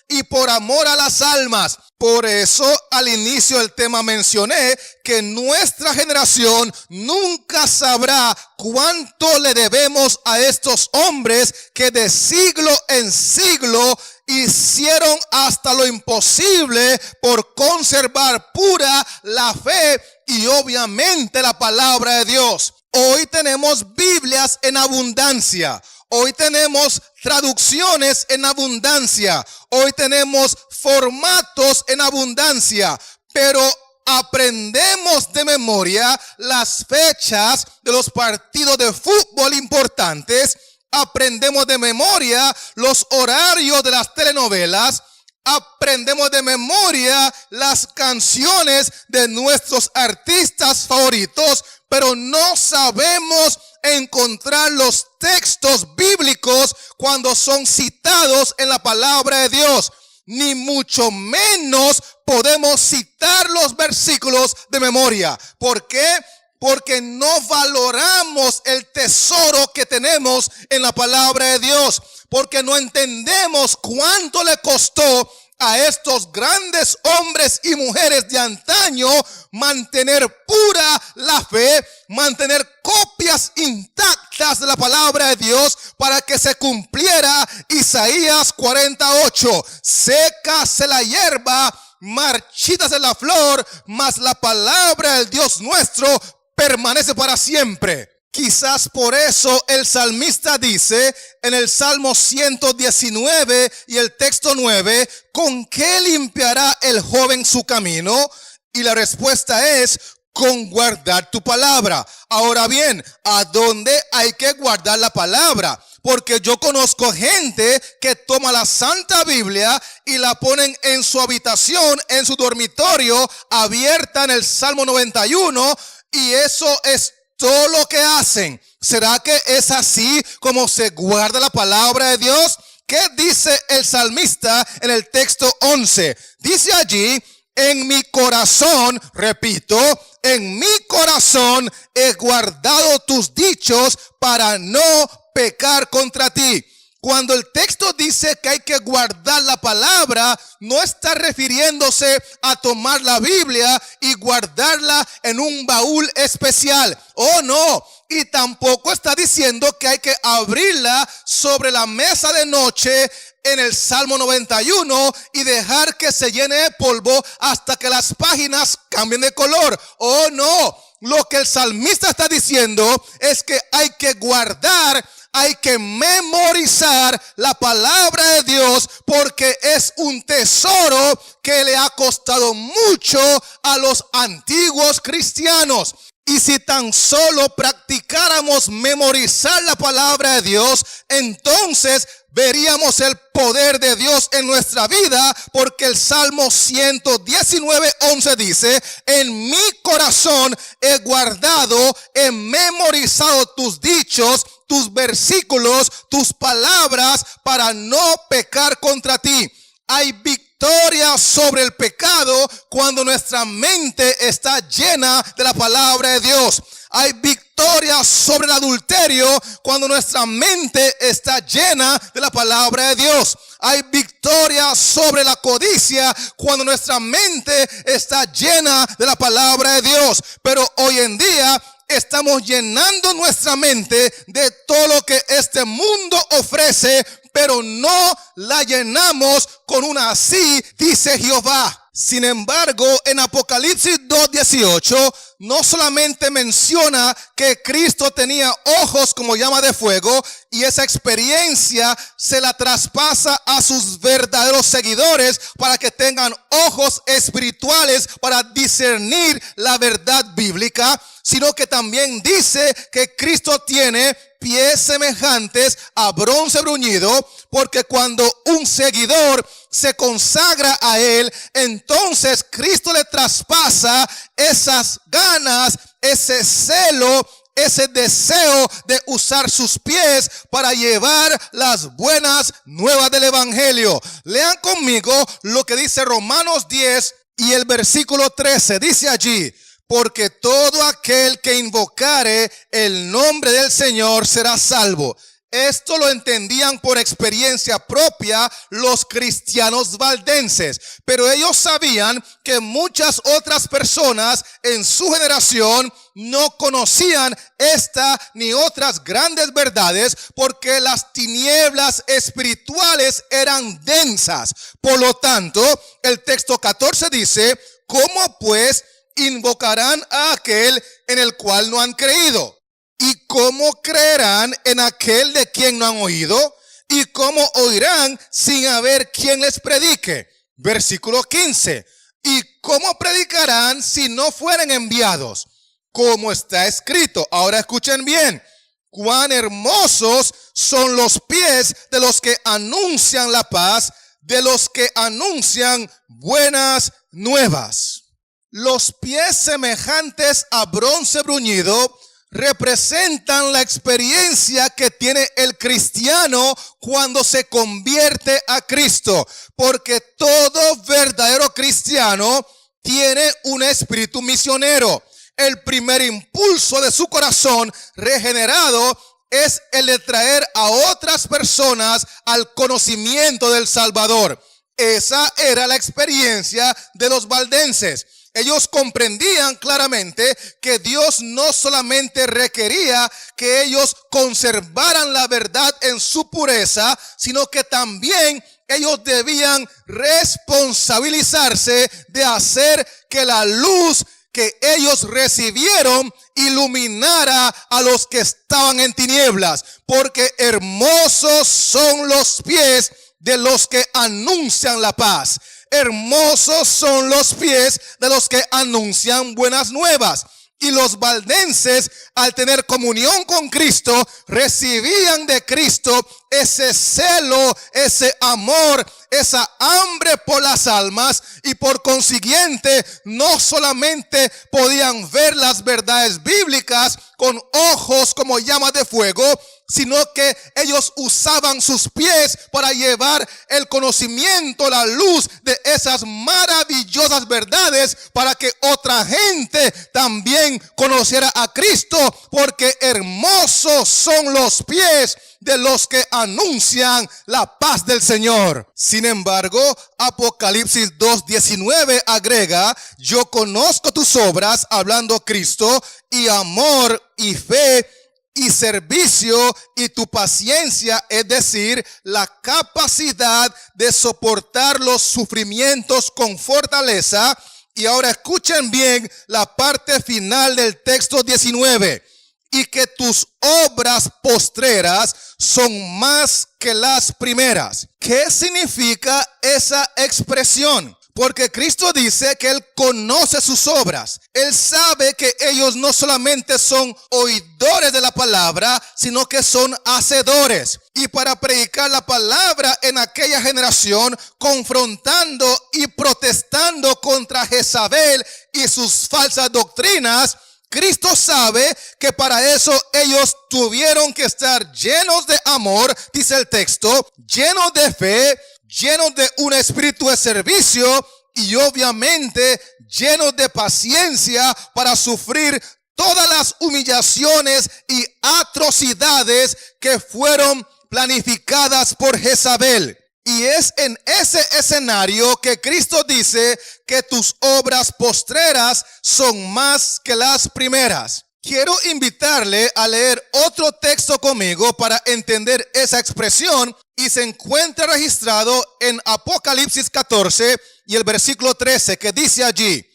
y por amor a las almas. Por eso al inicio del tema mencioné que nuestra generación nunca sabrá cuánto le debemos a estos hombres que de siglo en siglo hicieron hasta lo imposible por conservar pura la fe y obviamente la palabra de Dios. Hoy tenemos Biblias en abundancia. Hoy tenemos traducciones en abundancia. Hoy tenemos formatos en abundancia. Pero aprendemos de memoria las fechas de los partidos de fútbol importantes. Aprendemos de memoria los horarios de las telenovelas. Aprendemos de memoria las canciones de nuestros artistas favoritos, pero no sabemos encontrar los textos bíblicos cuando son citados en la palabra de Dios. Ni mucho menos podemos citar los versículos de memoria. ¿Por qué? Porque no valoramos el tesoro que tenemos en la palabra de Dios. Porque no entendemos cuánto le costó a estos grandes hombres y mujeres de antaño mantener pura la fe, mantener copias intactas de la palabra de Dios para que se cumpliera Isaías 48. Sécase la hierba, marchítase la flor, mas la palabra del Dios nuestro permanece para siempre. Quizás por eso el salmista dice en el Salmo 119 y el texto 9, ¿con qué limpiará el joven su camino? Y la respuesta es, con guardar tu palabra. Ahora bien, ¿a dónde hay que guardar la palabra? Porque yo conozco gente que toma la Santa Biblia y la ponen en su habitación, en su dormitorio, abierta en el Salmo 91, y eso es todo lo que hacen. ¿Será que es así como se guarda la palabra de Dios? ¿Qué dice el salmista en el texto 11? Dice allí, en mi corazón, repito, en mi corazón he guardado tus dichos para no pecar contra ti. Cuando el texto dice que hay que guardar la palabra, no está refiriéndose a tomar la Biblia y guardarla en un baúl especial. Oh, no. Y tampoco está diciendo que hay que abrirla sobre la mesa de noche en el Salmo 91 y dejar que se llene de polvo hasta que las páginas cambien de color. Oh, no. Lo que el salmista está diciendo es que hay que guardar, hay que memorizar la palabra de Dios porque es un tesoro que le ha costado mucho a los antiguos cristianos. Y si tan solo practicáramos memorizar la palabra de Dios, entonces veríamos el poder de Dios en nuestra vida, porque el Salmo 119:11 dice, en mi corazón he guardado, he memorizado tus dichos, tus versículos, tus palabras para no pecar contra ti. Hay victoria sobre el pecado cuando nuestra mente está llena de la palabra de Dios. Hay victoria sobre el adulterio cuando nuestra mente está llena de la palabra de Dios. Hay victoria sobre la codicia cuando nuestra mente está llena de la palabra de Dios. Pero hoy en día estamos llenando nuestra mente de todo lo que este mundo ofrece, pero no la llenamos con una así dice Jehová. Sin embargo, en Apocalipsis 2:18 no solamente menciona que Cristo tenía ojos como llama de fuego, y esa experiencia se la traspasa a sus verdaderos seguidores para que tengan ojos espirituales para discernir la verdad bíblica, sino que también dice que Cristo tiene pies semejantes a bronce bruñido, porque cuando un seguidor se consagra a él, entonces Cristo le traspasa esas ganas, ese celo, ese deseo de usar sus pies para llevar las buenas nuevas del evangelio. Lean conmigo lo que dice Romanos 10 y el versículo 13. Dice allí: porque todo aquel que invocare el nombre del Señor será salvo. Esto lo entendían por experiencia propia los cristianos valdenses, pero ellos sabían que muchas otras personas en su generación no conocían esta ni otras grandes verdades, porque las tinieblas espirituales eran densas. Por lo tanto, el texto 14 dice: ¿cómo pues invocarán a aquel en el cual no han creído? ¿Y cómo creerán en aquel de quien no han oído? ¿Y cómo oirán sin haber quien les predique? Versículo 15. ¿Y cómo predicarán si no fueren enviados? Como está escrito. Ahora escuchen bien: cuán hermosos son los pies de los que anuncian la paz, de los que anuncian buenas nuevas. Los pies semejantes a bronce bruñido representan la experiencia que tiene el cristiano cuando se convierte a Cristo, porque todo verdadero cristiano tiene un espíritu misionero. El primer impulso de su corazón regenerado es el de traer a otras personas al conocimiento del Salvador. Esa era la experiencia de los valdenses. Ellos comprendían claramente que Dios no solamente requería que ellos conservaran la verdad en su pureza, sino que también ellos debían responsabilizarse de hacer que la luz que ellos recibieron iluminara a los que estaban en tinieblas, porque hermosos son los pies de los que anuncian la paz. Hermosos son los pies de los que anuncian buenas nuevas. Y los valdenses, al tener comunión con Cristo, recibían de Cristo ese celo, ese amor, esa hambre por las almas, y por consiguiente no solamente podían ver las verdades bíblicas con ojos como llamas de fuego, sino que ellos usaban sus pies para llevar el conocimiento, la luz de esas maravillosas verdades, para que otra gente también conociera a Cristo, porque hermosos son los pies de los que anuncian la paz del Señor. Sin embargo, Apocalipsis 2:19 agrega: yo conozco tus obras, hablando Cristo, y amor y fe y servicio y tu paciencia, es decir, la capacidad de soportar los sufrimientos con fortaleza. Y ahora escuchen bien la parte final del texto 19. Y que tus obras postreras son más que las primeras. ¿Qué significa esa expresión? Porque Cristo dice que Él conoce sus obras. Él sabe que ellos no solamente son oidores de la palabra, sino que son hacedores. Y para predicar la palabra en aquella generación, confrontando y protestando contra Jezabel y sus falsas doctrinas, Cristo sabe que para eso ellos tuvieron que estar llenos de amor, dice el texto, llenos de fe, llenos de un espíritu de servicio y obviamente llenos de paciencia para sufrir todas las humillaciones y atrocidades que fueron planificadas por Jezabel. Y es en ese escenario que Cristo dice que tus obras postreras son más que las primeras. Quiero invitarle a leer otro texto conmigo para entender esa expresión, y se encuentra registrado en Apocalipsis 14 y el versículo 13, que dice allí: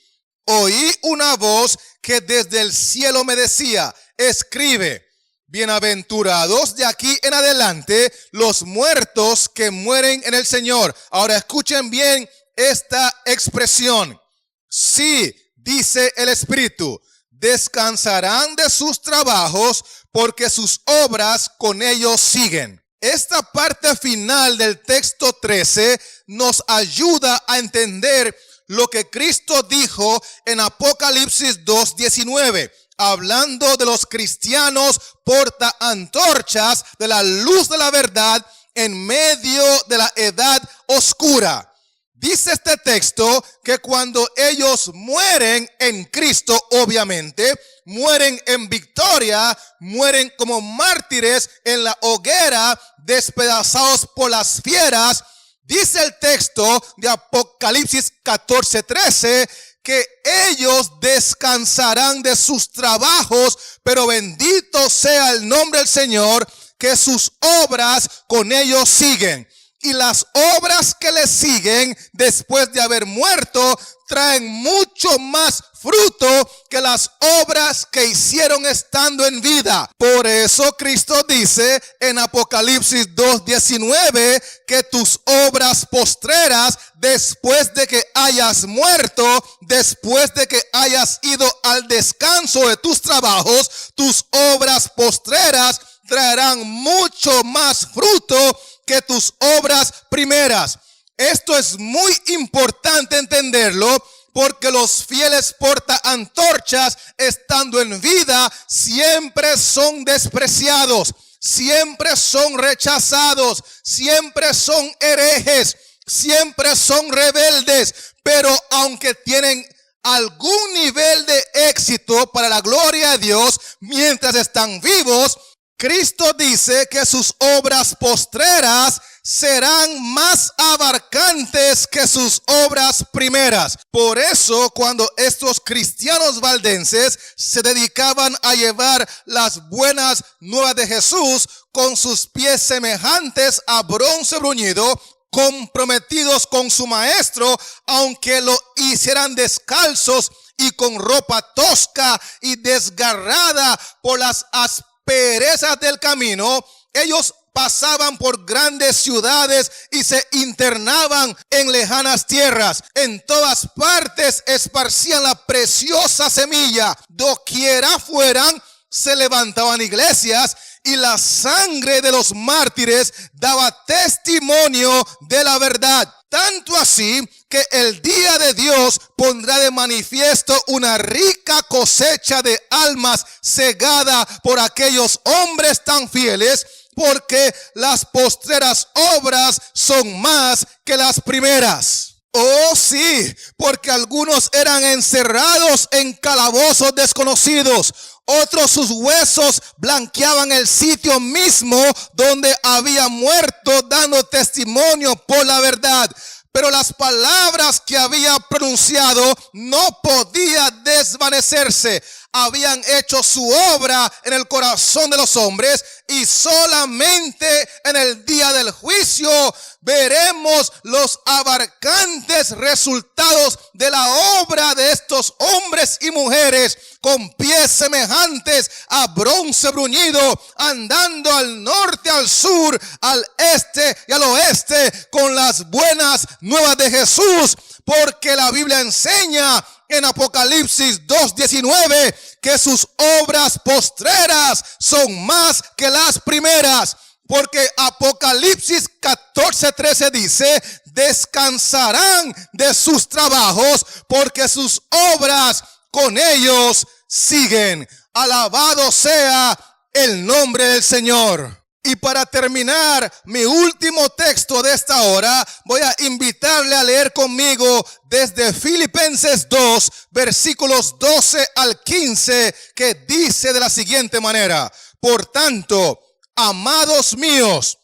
oí una voz que desde el cielo me decía, escribe, bienaventurados de aquí en adelante los muertos que mueren en el Señor. Ahora escuchen bien esta expresión. Sí, dice el Espíritu, descansarán de sus trabajos porque sus obras con ellos siguen. Esta parte final del texto 13 nos ayuda a entender lo que Cristo dijo en Apocalipsis 2:19, hablando de los cristianos portaantorchas de la luz de la verdad en medio de la edad oscura. Dice este texto que cuando ellos mueren en Cristo, obviamente, mueren en victoria, mueren como mártires en la hoguera, despedazados por las fieras. Dice el texto de Apocalipsis 14:13 que ellos descansarán de sus trabajos, pero bendito sea el nombre del Señor, que sus obras con ellos siguen. Y las obras que le siguen después de haber muerto traen mucho más fruto que las obras que hicieron estando en vida. Por eso Cristo dice en Apocalipsis 2:19 que tus obras postreras, después de que hayas muerto, después de que hayas ido al descanso de tus trabajos, tus obras postreras traerán mucho más fruto que tus obras primeras. Esto es muy importante entenderlo, porque los fieles portaantorchas, estando en vida, siempre son despreciados, siempre son rechazados, siempre son herejes, siempre son rebeldes. Pero aunque tienen algún nivel de éxito para la gloria de Dios mientras están vivos, Cristo dice que sus obras postreras serán más abarcantes que sus obras primeras. Por eso, cuando estos cristianos valdenses se dedicaban a llevar las buenas nuevas de Jesús con sus pies semejantes a bronce bruñido, comprometidos con su maestro, aunque lo hicieran descalzos y con ropa tosca y desgarrada por las asperezas del camino, ellos pasaban por grandes ciudades y se internaban en lejanas tierras. En todas partes esparcían la preciosa semilla. Doquiera fueran, se levantaban iglesias, y la sangre de los mártires daba testimonio de la verdad. Tanto así que el día de Dios pondrá de manifiesto una rica cosecha de almas cegada por aquellos hombres tan fieles, porque las postreras obras son más que las primeras. Oh sí, porque algunos eran encerrados en calabozos desconocidos. Otros sus huesos blanqueaban el sitio mismo donde había muerto, dando testimonio por la verdad. Pero las palabras que había pronunciado no podían desvanecerse. Habían hecho su obra en el corazón de los hombres, y solamente en el día del juicio veremos los abarcantes resultados de la obra de estos hombres y mujeres con pies semejantes a bronce bruñido, andando al norte, al sur, al este y al oeste con las buenas nuevas de Jesús. Porque la Biblia enseña en Apocalipsis 2:19 que sus obras postreras son más que las primeras. Porque Apocalipsis 14:13 dice: descansarán de sus trabajos porque sus obras con ellos siguen. Alabado sea el nombre del Señor. Y para terminar mi último texto de esta hora, voy a invitarle a leer conmigo desde Filipenses 2, versículos 12 al 15, que dice de la siguiente manera: por tanto, amados míos,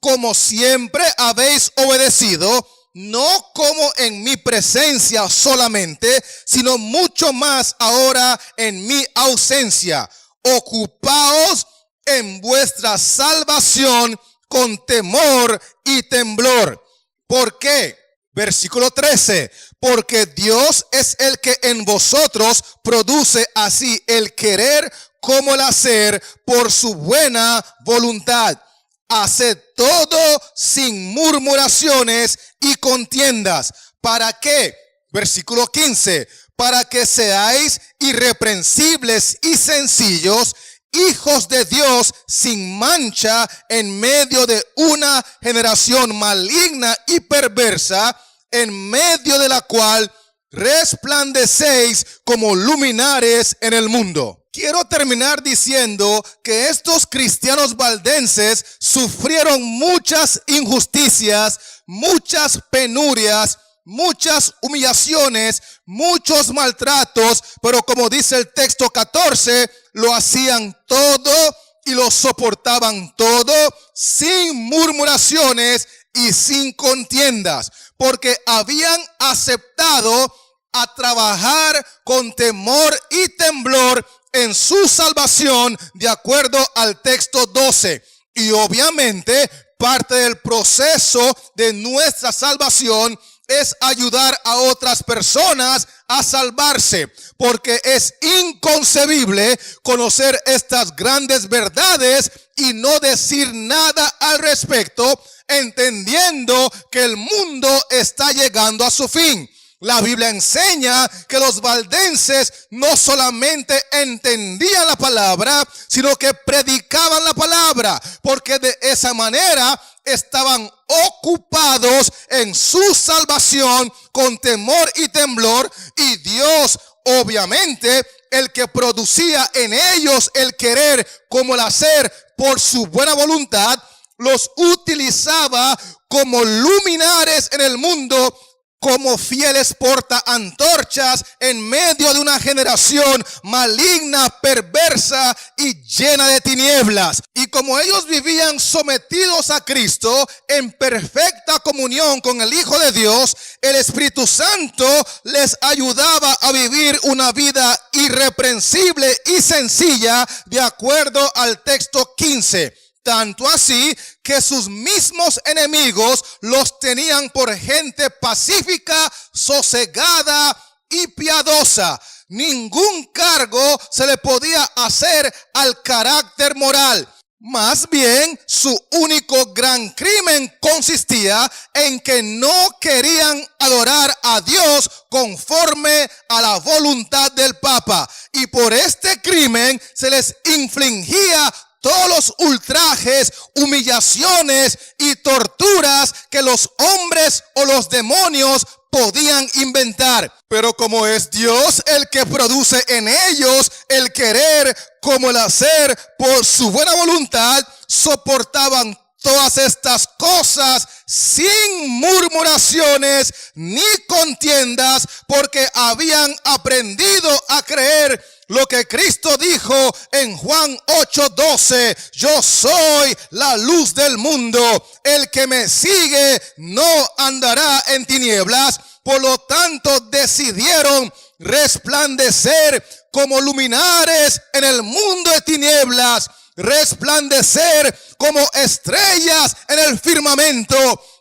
como siempre habéis obedecido, no como en mi presencia solamente, sino mucho más ahora en mi ausencia, ocupaos en vuestra salvación con temor y temblor. ¿Por qué? Versículo 13. Porque Dios es el que en vosotros produce así el querer como el hacer por su buena voluntad. Haced todo sin murmuraciones y contiendas. ¿Para qué? Versículo 15. Para que seáis irreprensibles y sencillos, hijos de Dios sin mancha en medio de una generación maligna y perversa, en medio de la cual resplandecéis como luminares en el mundo. Quiero terminar diciendo que estos cristianos valdenses sufrieron muchas injusticias, muchas penurias, muchas humillaciones, muchos maltratos, pero como dice el texto 14, lo hacían todo y lo soportaban todo sin murmuraciones y sin contiendas, porque habían aceptado a trabajar con temor y temblor en su salvación, de acuerdo al texto 12. Y obviamente parte del proceso de nuestra salvación es ayudar a otras personas a salvarse, porque es inconcebible conocer estas grandes verdades y no decir nada al respecto, entendiendo que el mundo está llegando a su fin. La Biblia enseña que los valdenses no solamente entendían la palabra, sino que predicaban la palabra, porque de esa manera estaban ocupados en su salvación con temor y temblor, y Dios, obviamente, el que producía en ellos el querer como el hacer por su buena voluntad, los utilizaba como luminares en el mundo, como fieles portaantorchas en medio de una generación maligna, perversa y llena de tinieblas. Y como ellos vivían sometidos a Cristo en perfecta comunión con el Hijo de Dios, el Espíritu Santo les ayudaba a vivir una vida irreprensible y sencilla, de acuerdo al texto 15. Tanto así que sus mismos enemigos los tenían por gente pacífica, sosegada y piadosa. Ningún cargo se le podía hacer al carácter moral. Más bien, su único gran crimen consistía en que no querían adorar a Dios conforme a la voluntad del Papa. Y por este crimen se les infligía todos los ultrajes, humillaciones y torturas que los hombres o los demonios podían inventar. Pero como es Dios el que produce en ellos el querer como el hacer por su buena voluntad, soportaban todas estas cosas sin murmuraciones ni contiendas, porque habían aprendido a creer lo que Cristo dijo en Juan 8:12, yo soy la luz del mundo, el que me sigue no andará en tinieblas. Por lo tanto decidieron resplandecer como luminares en el mundo de tinieblas, resplandecer como estrellas en el firmamento,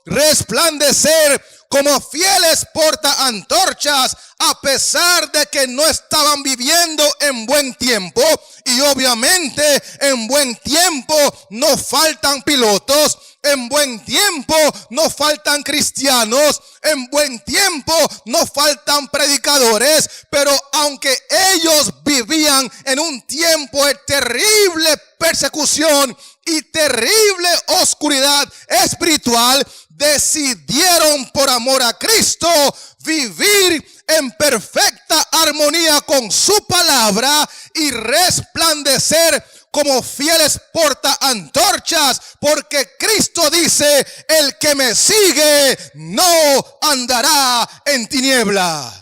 resplandecer como fieles portaantorchas, a pesar de que no estaban viviendo en buen tiempo. Y obviamente en buen tiempo no faltan pilotos, en buen tiempo no faltan cristianos, en buen tiempo no faltan predicadores. Pero aunque ellos vivían en un tiempo de terrible persecución y terrible oscuridad espiritual, decidieron por amor a Cristo vivir en perfecta armonía con su palabra y resplandecer como fieles portaantorchas, porque Cristo dice, el que me sigue no andará en tiniebla.